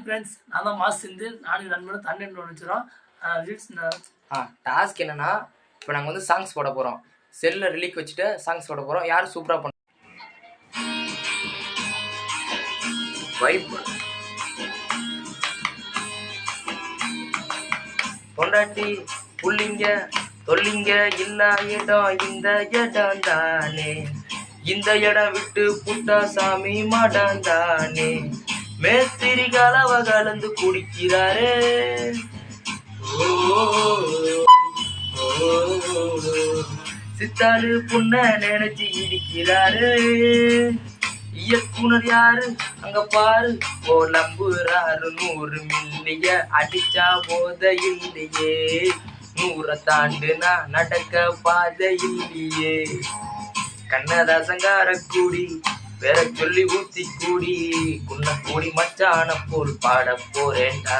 Friends, நான் தான் mass Senthil. நானும் நண்பனும் தண்ணி வச்சுக்கிறோம். டாஸ்க் என்னன்னா, இப்போ நாங்கள் வந்து சாங்ஸ் போட போகிறோம். செல்லில் ரிலீக் வச்சுட்டு சாங்ஸ் போட போகிறோம். யார் சூப்பராக பண்ண வைப் பொண்டாட்டி புள்ளிங்க தொல்லிங்க இல்லா இடம் இந்த இடம் தானே, இந்த இடம் விட்டு புட்டா சாமி மாடம் தானே, மேஸ்திரி கலவ கலந்து குடிக்கிறாரே. சித்தாரு புண்ண நினைச்சு இடிக்கிறாரு. இயக்குனர் யாரு அங்க பாரு, நம்புறாரு 100 மில்லிய அடிச்சா போத இல்லையே, 100 தாண்டுனா நடக்க பாதை இல்லையே. கண்ணதாசங்கார கூடி வேற சொல்லி ஊத்தி கூடி குன்ன கூடி மச்சான போல் பாட போறேன்டா.